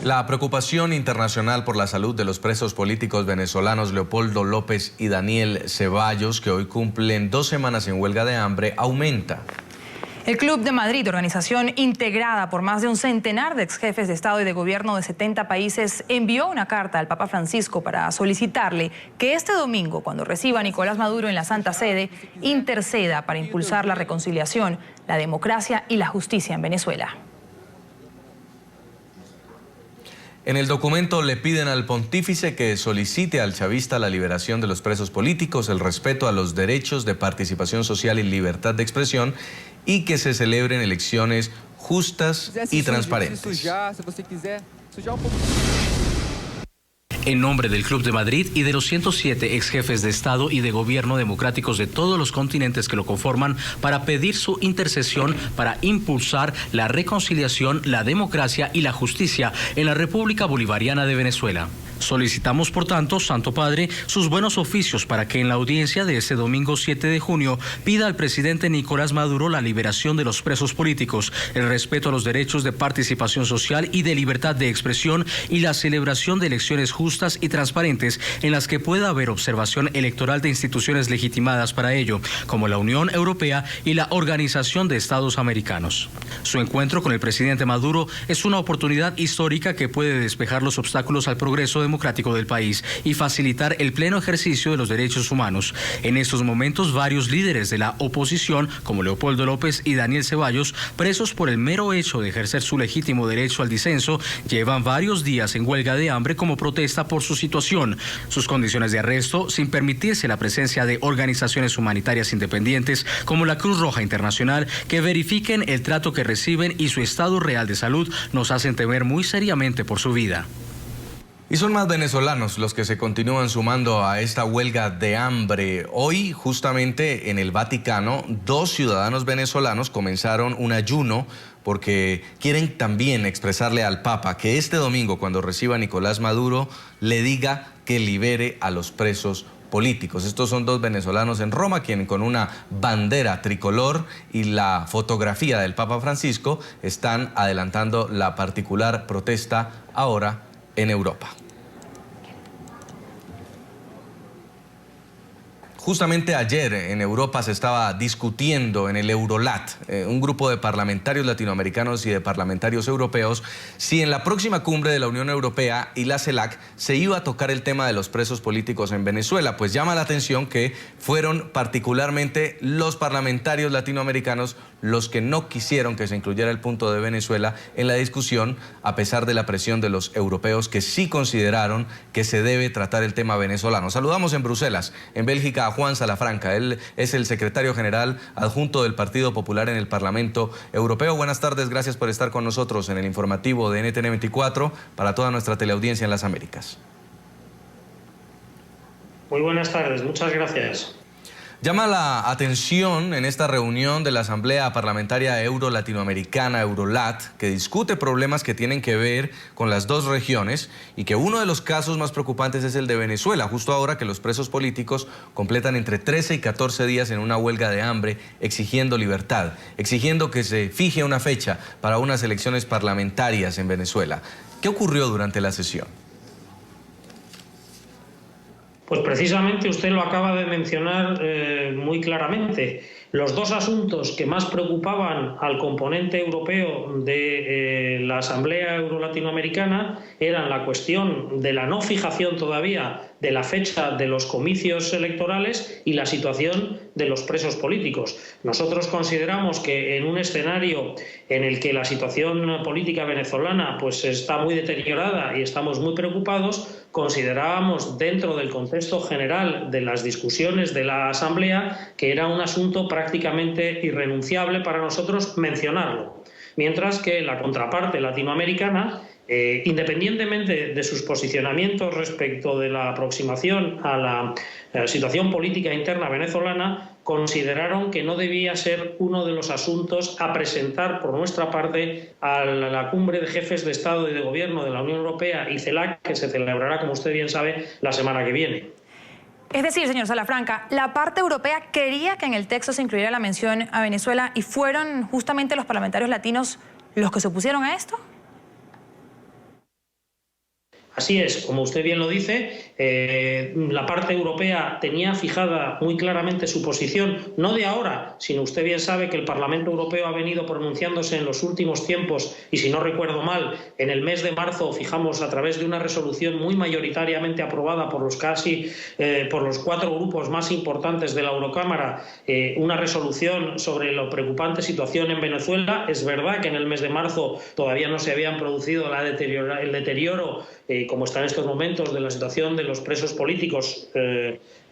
La preocupación internacional por la salud de los presos políticos venezolanos Leopoldo López y Daniel Ceballos, que hoy cumplen 2 semanas en huelga de hambre, aumenta. El Club de Madrid, organización integrada por más de un centenar de exjefes de Estado y de Gobierno de 70 países, envió una carta al Papa Francisco para solicitarle que este domingo, cuando reciba a Nicolás Maduro en la Santa Sede, interceda para impulsar la reconciliación, la democracia y la justicia en Venezuela. En el documento le piden al pontífice que solicite al chavista la liberación de los presos políticos, el respeto a los derechos de participación social y libertad de expresión y que se celebren elecciones justas y transparentes. En nombre del Club de Madrid y de los 107 ex jefes de Estado y de Gobierno democráticos de todos los continentes que lo conforman, para pedir su intercesión para impulsar la reconciliación, la democracia y la justicia en la República Bolivariana de Venezuela. Solicitamos, por tanto, Santo Padre, sus buenos oficios para que en la audiencia de este domingo 7 de junio pida al presidente Nicolás Maduro la liberación de los presos políticos, el respeto a los derechos de participación social y de libertad de expresión y la celebración de elecciones justas y transparentes en las que pueda haber observación electoral de instituciones legitimadas para ello, como la Unión Europea y la Organización de Estados Americanos. Su encuentro con el presidente Maduro es una oportunidad histórica que puede despejar los obstáculos al progreso democrático del país y facilitar el pleno ejercicio de los derechos humanos. En estos momentos, varios líderes de la oposición, como Leopoldo López y Daniel Ceballos, presos por el mero hecho de ejercer su legítimo derecho al disenso, llevan varios días en huelga de hambre como protesta por su situación, sus condiciones de arresto, sin permitirse la presencia de organizaciones humanitarias independientes como la Cruz Roja Internacional que verifiquen el trato que reciben y su estado real de salud, nos hacen temer muy seriamente por su vida. Y son más venezolanos los que se continúan sumando a esta huelga de hambre. Hoy, justamente en el Vaticano, 2 ciudadanos venezolanos comenzaron un ayuno porque quieren también expresarle al Papa que este domingo, cuando reciba a Nicolás Maduro, le diga que libere a los presos políticos. Estos son 2 venezolanos en Roma, quienes con una bandera tricolor y la fotografía del Papa Francisco están adelantando la particular protesta ahora en Europa. Justamente ayer en Europa se estaba discutiendo en el Eurolat, un grupo de parlamentarios latinoamericanos y de parlamentarios europeos, si en la próxima cumbre de la Unión Europea y la CELAC se iba a tocar el tema de los presos políticos en Venezuela. Pues llama la atención que fueron particularmente los parlamentarios latinoamericanos los que no quisieron que se incluyera el punto de Venezuela en la discusión, a pesar de la presión de los europeos que sí consideraron que se debe tratar el tema venezolano. Saludamos en Bruselas, en Bélgica, a Juan Salafranca. Él es el secretario general adjunto del Partido Popular en el Parlamento Europeo. Buenas tardes, gracias por estar con nosotros en el informativo de NTN 24 para toda nuestra teleaudiencia en las Américas. Muy buenas tardes, muchas gracias. Llama la atención en esta reunión de la Asamblea Parlamentaria Euro-Latinoamericana, Eurolat, que discute problemas que tienen que ver con las 2 regiones y que uno de los casos más preocupantes es el de Venezuela, justo ahora que los presos políticos completan entre 13 y 14 días en una huelga de hambre exigiendo libertad, exigiendo que se fije una fecha para unas elecciones parlamentarias en Venezuela. ¿Qué ocurrió durante la sesión? Pues precisamente usted lo acaba de mencionar muy claramente. Los 2 asuntos que más preocupaban al componente europeo de la Asamblea Euro-Latinoamericana eran la cuestión de la no fijación todavía de la fecha de los comicios electorales y la situación de los presos políticos. Nosotros consideramos que en un escenario en el que la situación política venezolana pues está muy deteriorada y estamos muy preocupados, considerábamos dentro del contexto general de las discusiones de la Asamblea que era un asunto prácticamente irrenunciable para nosotros mencionarlo. Mientras que la contraparte latinoamericana, independientemente de sus posicionamientos respecto de la aproximación a la situación política interna venezolana, consideraron que no debía ser uno de los asuntos a presentar por nuestra parte a la cumbre de jefes de Estado y de Gobierno de la Unión Europea y CELAC, que se celebrará, como usted bien sabe, la semana que viene. Es decir, señor Salafranca, la parte europea quería que en el texto se incluyera la mención a Venezuela y fueron justamente los parlamentarios latinos los que se opusieron a esto. Así es, como usted bien lo dice, la parte europea tenía fijada muy claramente su posición, no de ahora, sino usted bien sabe que el Parlamento Europeo ha venido pronunciándose en los últimos tiempos, y si no recuerdo mal, en el mes de marzo fijamos a través de una resolución muy mayoritariamente aprobada por los por los 4 grupos más importantes de la Eurocámara, una resolución sobre la preocupante situación en Venezuela. Es verdad que en el mes de marzo todavía no se habían producido el deterioro como está en estos momentos, de la situación de los presos políticos,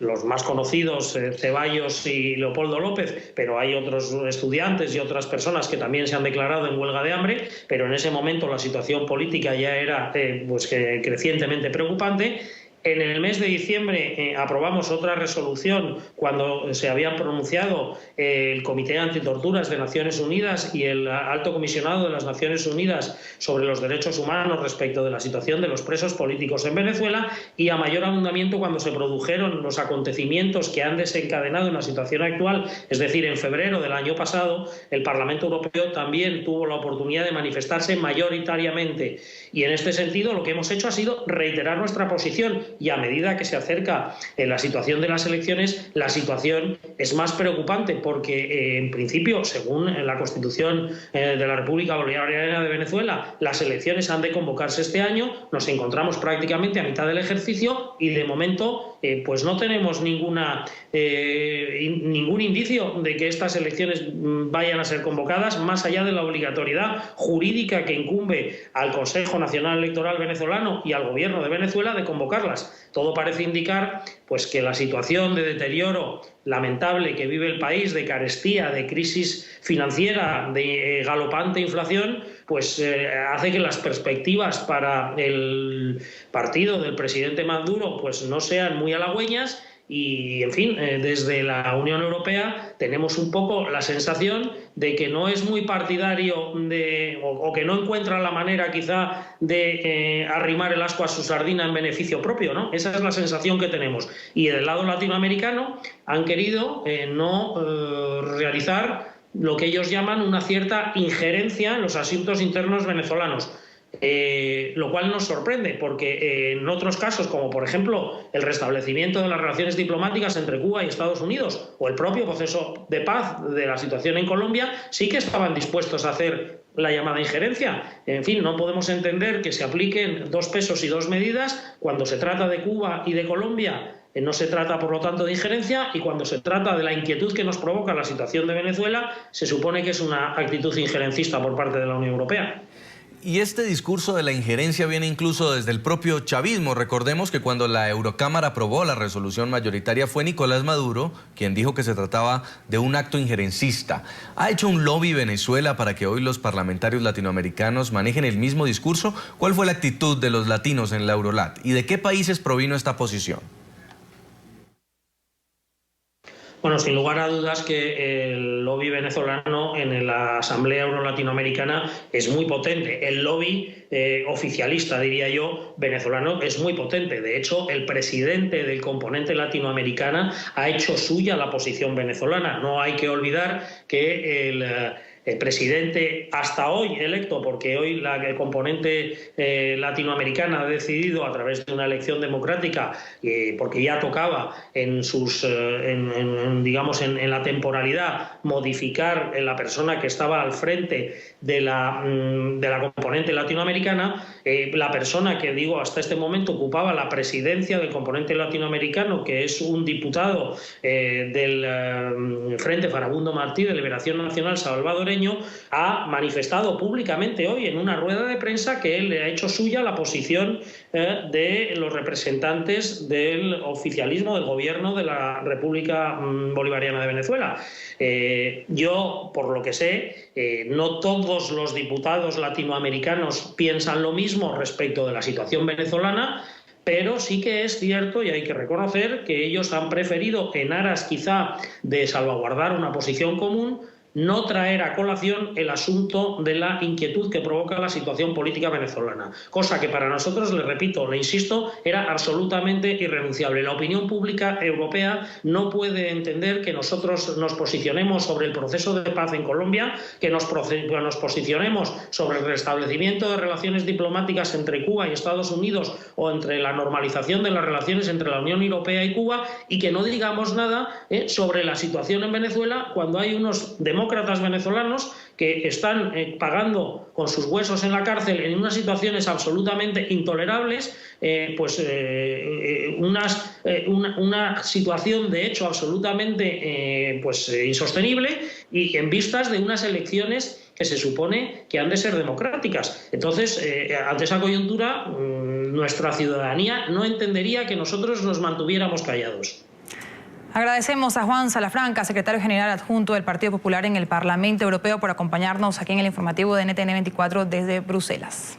los más conocidos, Ceballos y Leopoldo López, pero hay otros estudiantes y otras personas que también se han declarado en huelga de hambre, pero en ese momento la situación política ya era crecientemente preocupante. En el mes de diciembre aprobamos otra resolución cuando se habían pronunciado el Comité Antitorturas de Naciones Unidas y el Alto Comisionado de las Naciones Unidas sobre los derechos humanos respecto de la situación de los presos políticos en Venezuela, y a mayor abundamiento cuando se produjeron los acontecimientos que han desencadenado una situación actual, es decir, en febrero del año pasado, el Parlamento Europeo también tuvo la oportunidad de manifestarse mayoritariamente, y en este sentido lo que hemos hecho ha sido reiterar nuestra posición. Y a medida que se acerca la situación de las elecciones, la situación es más preocupante porque, en principio, según la Constitución de la República Bolivariana de Venezuela, las elecciones han de convocarse este año. Nos encontramos prácticamente a mitad del ejercicio y, de momento, pues no tenemos ningún indicio de que estas elecciones vayan a ser convocadas, más allá de la obligatoriedad jurídica que incumbe al Consejo Nacional Electoral venezolano y al Gobierno de Venezuela de convocarlas. Todo parece indicar pues que la situación de deterioro lamentable que vive el país, de carestía, de crisis financiera, de galopante inflación, pues hace que las perspectivas para el partido del presidente Maduro pues no sean muy halagüeñas. Y, en fin, desde la Unión Europea tenemos un poco la sensación de que no es muy partidario o que no encuentra la manera quizá de arrimar el ascua a su sardina en beneficio propio, ¿no? Esa es la sensación que tenemos. Y del lado latinoamericano han querido no realizar lo que ellos llaman una cierta injerencia en los asuntos internos venezolanos. Lo cual nos sorprende porque en otros casos, como por ejemplo el restablecimiento de las relaciones diplomáticas entre Cuba y Estados Unidos o el propio proceso de paz de la situación en Colombia, sí que estaban dispuestos a hacer la llamada injerencia. En fin, no podemos entender que se apliquen 2 pesos y 2 medidas cuando se trata de Cuba y de Colombia. No se trata, por lo tanto, de injerencia, y cuando se trata de la inquietud que nos provoca la situación de Venezuela, se supone que es una actitud injerencista por parte de la Unión Europea. Y este discurso de la injerencia viene incluso desde el propio chavismo. Recordemos que cuando la Eurocámara aprobó la resolución mayoritaria fue Nicolás Maduro quien dijo que se trataba de un acto injerencista. ¿Ha hecho un lobby Venezuela para que hoy los parlamentarios latinoamericanos manejen el mismo discurso? ¿Cuál fue la actitud de los latinos en la Eurolat? ¿Y de qué países provino esta posición? Bueno, sin lugar a dudas que el lobby venezolano en la Asamblea Euro-Latinoamericana es muy potente. El lobby oficialista, diría yo, venezolano es muy potente. De hecho, el presidente del componente latinoamericana ha hecho suya la posición venezolana. No hay que olvidar que el presidente hasta hoy electo, porque hoy el componente latinoamericana ha decidido a través de una elección democrática, porque ya tocaba en la temporalidad modificar la persona que estaba al frente de la componente latinoamericana, la persona que hasta este momento ocupaba la presidencia del componente latinoamericano, que es un diputado del Frente Farabundo Martí de Liberación Nacional salvadoreño, ha manifestado públicamente hoy en una rueda de prensa que él le ha hecho suya la posición de los representantes del oficialismo del gobierno de la República Bolivariana de Venezuela. Yo, por lo que sé, no todos los diputados latinoamericanos piensan lo mismo respecto de la situación venezolana, pero sí que es cierto y hay que reconocer que ellos han preferido, en aras quizá de salvaguardar una posición común, no traer a colación el asunto de la inquietud que provoca la situación política venezolana, cosa que para nosotros, le repito, le insisto, era absolutamente irrenunciable. La opinión pública europea no puede entender que nosotros nos posicionemos sobre el proceso de paz en Colombia, que nos posicionemos sobre el restablecimiento de relaciones diplomáticas entre Cuba y Estados Unidos o entre la normalización de las relaciones entre la Unión Europea y Cuba, y que no digamos nada sobre la situación en Venezuela cuando hay unos demócratas venezolanos que están pagando con sus huesos en la cárcel en unas situaciones absolutamente intolerables, una situación de hecho absolutamente insostenible, y en vistas de unas elecciones que se supone que han de ser democráticas. Entonces, ante esa coyuntura, nuestra ciudadanía no entendería que nosotros nos mantuviéramos callados. Agradecemos a Juan Salafranca, secretario general adjunto del Partido Popular en el Parlamento Europeo, por acompañarnos aquí en el informativo de NTN 24 desde Bruselas.